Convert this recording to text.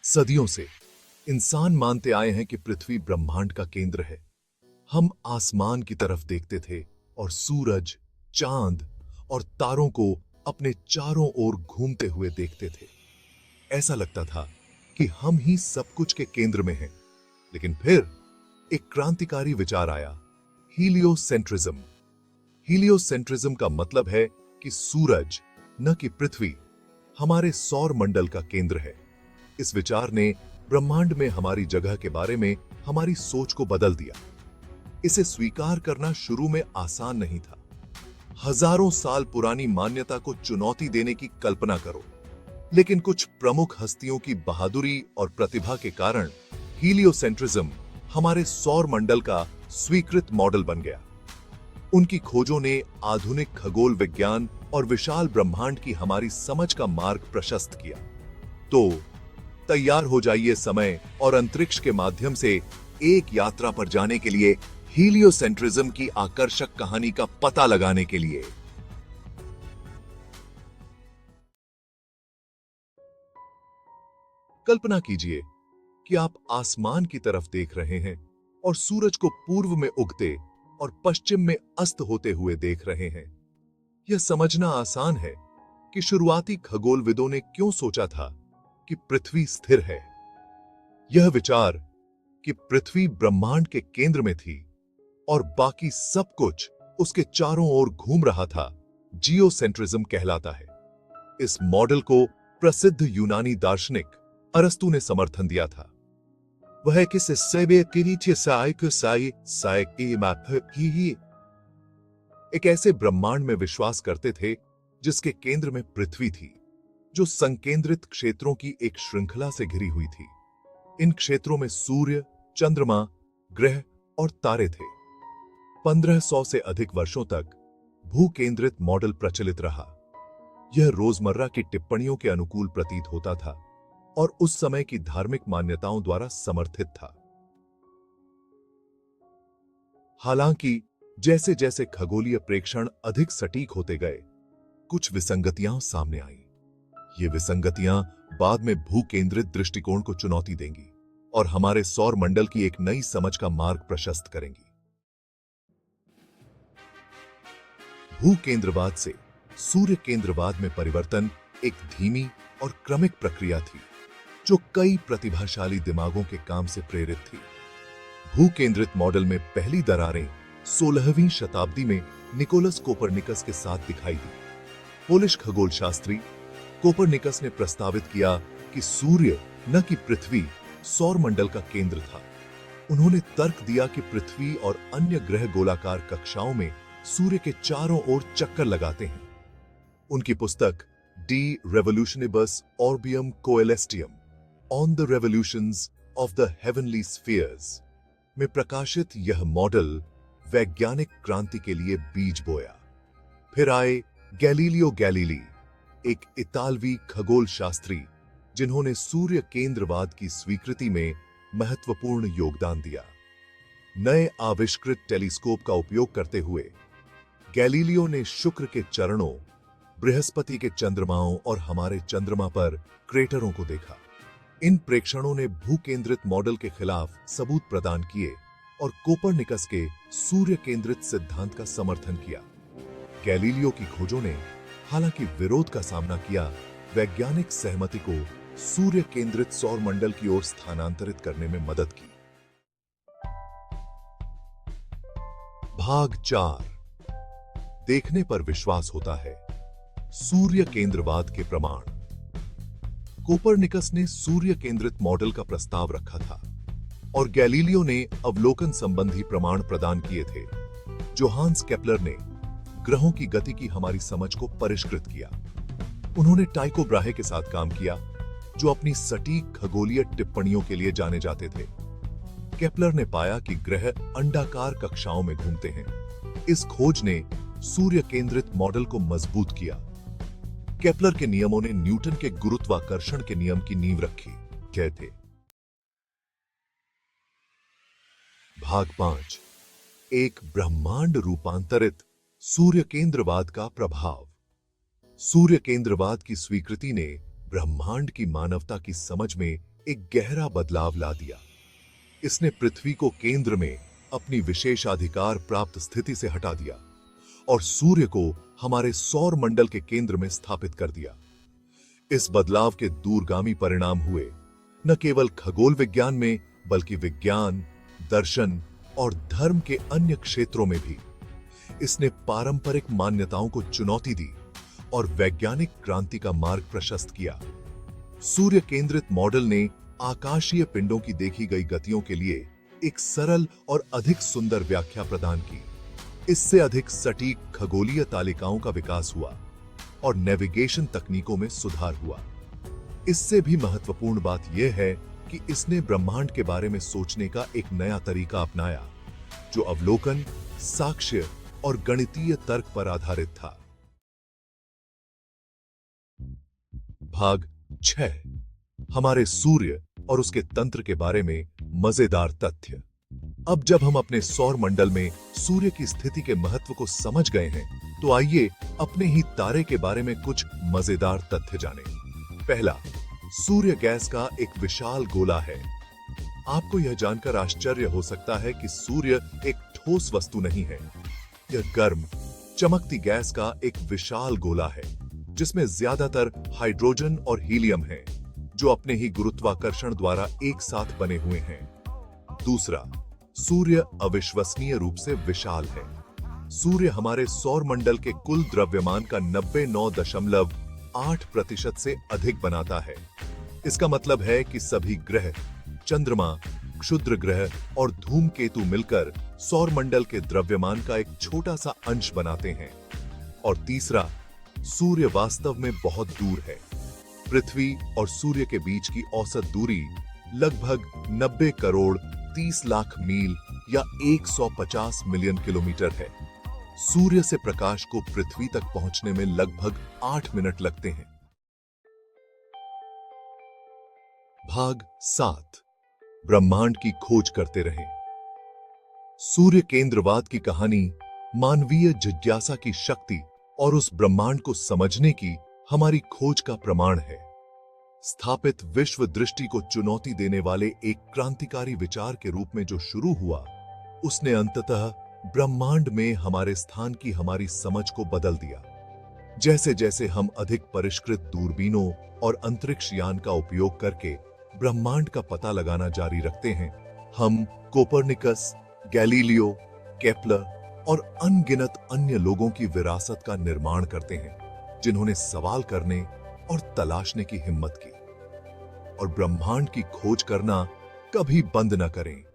सदियों से इंसान मानते आए हैं कि पृथ्वी ब्रह्मांड का केंद्र है। हम आसमान की तरफ देखते थे और सूरज, चांद और तारों को अपने चारों ओर घूमते हुए देखते थे। ऐसा लगता था कि हम ही सब कुछ के केंद्र में हैं। लेकिन फिर एक क्रांतिकारी विचार आया, हीलियोसेंट्रिज्म। हीलियोसेंट्रिज्म का मतलब है कि सूरज, न कि पृथ्वी, हमारे सौर मंडल का केंद्र है। इस विचार ने ब्रह्मांड में हमारी जगह के बारे में हमारी सोच को बदल दिया। इसे स्वीकार करना शुरू में आसान नहीं था। हजारों साल पुरानी मान्यता को चुनौती देने की कल्पना करो, लेकिन कुछ प्रमुख हस्तियों की बहादुरी और प्रतिभा के कारण हीलियोसेंट्रिज्म हमारे सौर मंडल का स्वीकृत मॉडल बन गया। उनकी खोजों ने आधुनिक खगोल विज्ञान और विशाल ब्रह्मांड की हमारी समझ का मार्ग प्रशस्त किया। तो तैयार हो जाइए समय और अंतरिक्ष के माध्यम से एक यात्रा पर जाने के लिए, हीलियोसेंट्रिज्म की आकर्षक कहानी का पता लगाने के लिए। कल्पना कीजिए कि आप आसमान की तरफ देख रहे हैं और सूरज को पूर्व में उगते और पश्चिम में अस्त होते हुए देख रहे हैं। यह समझना आसान है कि शुरुआती खगोलविदों ने क्यों सोचा था कि पृथ्वी स्थिर है। यह विचार कि पृथ्वी ब्रह्मांड के केंद्र में थी और बाकी सब कुछ उसके चारों ओर घूम रहा था, जियोसेंट्रिज्म कहलाता है। इस मॉडल को प्रसिद्ध यूनानी दार्शनिक अरस्तु ने समर्थन दिया था। वह एक ऐसे ब्रह्मांड में विश्वास करते थे जिसके केंद्र में पृथ्वी थी, जो संकेंद्रित क्षेत्रों की एक श्रृंखला से घिरी हुई थी। इन क्षेत्रों में सूर्य, चंद्रमा, ग्रह और तारे थे। 1500 से अधिक वर्षों तक भूकेंद्रित मॉडल प्रचलित रहा। यह रोजमर्रा की टिप्पणियों के अनुकूल प्रतीत होता था और उस समय की धार्मिक मान्यताओं द्वारा समर्थित था। हालांकि जैसे जैसे खगोलीय प्रेक्षण अधिक सटीक होते गए, कुछ विसंगतियां सामने आईं। ये विसंगतियां बाद में भूकेंद्रित दृष्टिकोण को चुनौती देंगी और हमारे सौर मंडल की एक नई समझ का मार्ग प्रशस्त करेंगी। भूकेंद्रवाद से सूर्य केंद्रवाद में परिवर्तन एक धीमी और क्रमिक प्रक्रिया थी, जो कई प्रतिभाशाली दिमागों के काम से प्रेरित थी। भूकेंद्रित मॉडल में पहली दरारें 16वीं शताब्दी में निकोलस कोपरनिकस के साथ दिखाई दी। पोलिश खगोलशास्त्री कोपरनिकस ने प्रस्तावित किया कि सूर्य, न कि पृथ्वी, सौर मंडल का केंद्र था। उन्होंने तर्क दिया कि पृथ्वी और अन्य ग्रह गोलाकार कक्षाओं में सूर्य के चारों ओर चक्कर लगाते हैं। उनकी पुस्तक De Revolutionibus Orbium Coelestium on the revolutions of the heavenly spheres में प्रकाशित यह मॉडल वैज्ञानिक क्रांति के लिए बीज बोया। फिर आए गैलीलियो गैलीली, एक इतालवी खगोल शास्त्री, जिन्होंने सूर्य केंद्रवाद की स्वीकृति में महत्वपूर्ण योगदान दिया। नए आविष्कृत टेलीस्कोप का उपयोग करते हुए गैलीलियो ने शुक्र के चरणों, बृहस्पति के चंद्रमाओं और हमारे चंद्रमा पर क्रेटरों को देखा। इन प्रेक्षणों ने भूकेंद्रित मॉडल के खिलाफ सबूत प्रदान किए और कोपरनिकस के सूर्य केंद्रित सिद्धांत का समर्थन किया। गैलीलियो की खोजों ने हालांकि विरोध का सामना किया, वैज्ञानिक सहमति को सूर्य केंद्रित सौर मंडल की ओर स्थानांतरित करने में मदद की। भाग 4, देखने पर विश्वास होता है, सूर्य केंद्रवाद के प्रमाण। कोपरनिकस ने सूर्य केंद्रित मॉडल का प्रस्ताव रखा था और गैलीलियो ने अवलोकन संबंधी प्रमाण प्रदान किए थे। जोहान्स केपलर ने ग्रहों की गति की हमारी समझ को परिष्कृत किया। उन्होंने टाइको ब्राहे के साथ काम किया, जो अपनी सटीक खगोलीय टिप्पणियों के लिए जाने जाते थे। केपलर ने पाया कि ग्रह अंडाकार कक्षाओं में घूमते हैं। इस खोज ने सूर्य केंद्रित मॉडल को मजबूत किया। केपलर के नियमों ने न्यूटन के गुरुत्वाकर्षण के नियम की नींव रखी। कहते भाग 5, एक ब्रह्मांड रूपांतरित सूर्य केंद्रवाद का प्रभाव। सूर्य केंद्रवाद की स्वीकृति ने ब्रह्मांड की मानवता की समझ में एक गहरा बदलाव ला दिया। इसने पृथ्वी को केंद्र में अपनी विशेषाधिकार प्राप्त स्थिति से हटा दिया और सूर्य को हमारे सौर मंडल के केंद्र में स्थापित कर दिया। इस बदलाव के दूरगामी परिणाम हुए न केवल खगोल विज्ञान में, बल्कि विज्ञान, दर्शन और धर्म के अन्य क्षेत्रों में भी। इसने पारंपरिक मान्यताओं को चुनौती दी और वैज्ञानिक क्रांति का मार्ग प्रशस्त किया। सूर्य केंद्रित मॉडल ने आकाशीय पिंडों की देखी गई गतियों के लिए एक सरल और अधिक सुंदर व्याख्या प्रदान की। इससे अधिक सटीक खगोलीय तालिकाओं का विकास हुआ और नेविगेशन तकनीकों में सुधार हुआ। इससे भी महत्वपूर्ण बात यह है कि इसने ब्रह्मांड के बारे में सोचने का एक नया तरीका अपनाया, जो अवलोकन, साक्ष्य और गणितीय तर्क पर आधारित था। भाग 6, हमारे सूर्य और उसके तंत्र के बारे में मजेदार तथ्य। अब जब हम अपने सौर मंडल में सूर्य की स्थिति के महत्व को समझ गए हैं, तो आइए अपने ही तारे के बारे में कुछ मजेदार तथ्य जानें। पहला, सूर्य गैस का एक विशाल गोला है। आपको यह जानकर आश्चर्य हो सकता है कि सूर्य एक ठोस वस्तु नहीं है। यह गर्म, चमकती गैस का एक विशाल गोला है, जिसमें ज्यादातर हाइड्रोजन और हीलियम है, जो अपने ही गुरुत्वाकर्षण द्वारा एक साथ बने हुए हैं। दूसरा, सूर्य अविश्वसनीय रूप से विशाल है। सूर्य हमारे सौर मंडल के कुल द्रव्यमान का 99.8% से अधिक बनाता है। इसका मतलब है कि सभी ग्रह, चंद्रमा, क्षुद्र ग्रह और धूमकेतु मिलकर सौर मंडल के द्रव्यमान का एक छोटा सा अंश बनाते हैं। और तीसरा, सूर्य वास्तव में बहुत दूर है। पृथ्वी और सूर्य के बीच की औसत दूरी लगभग 90 करोड़ 30 लाख मील या 150 मिलियन किलोमीटर है। सूर्य से प्रकाश को पृथ्वी तक पहुंचने में लगभग 8 मिनट लगते हैं। भाग 7, ब्रह्मांड की खोज करते रहें। सूर्य केंद्रवाद की कहानी मानवीय जिज्ञासा की शक्ति और उस ब्रह्मांड को समझने की हमारी खोज का प्रमाण है। स्थापित विश्व दृष्टि को चुनौती देने वाले एक क्रांतिकारी विचार के रूप में जो शुरू हुआ, उसने अंततः ब्रह्मांड में हमारे स्थान की हमारी समझ को बदल दिया। जैसे जैसे हम अधिक परिष्कृत दूरबीनों और अंतरिक्ष यान का उपयोग करके ब्रह्मांड का पता लगाना जारी रखते हैं, हम कोपरनिकस, गैलीलियो, केपलर और अनगिनत अन्य लोगों की विरासत का निर्माण करते हैं, जिन्होंने सवाल करने और तलाशने की हिम्मत की। और ब्रह्मांड की खोज करना कभी बंद न करें।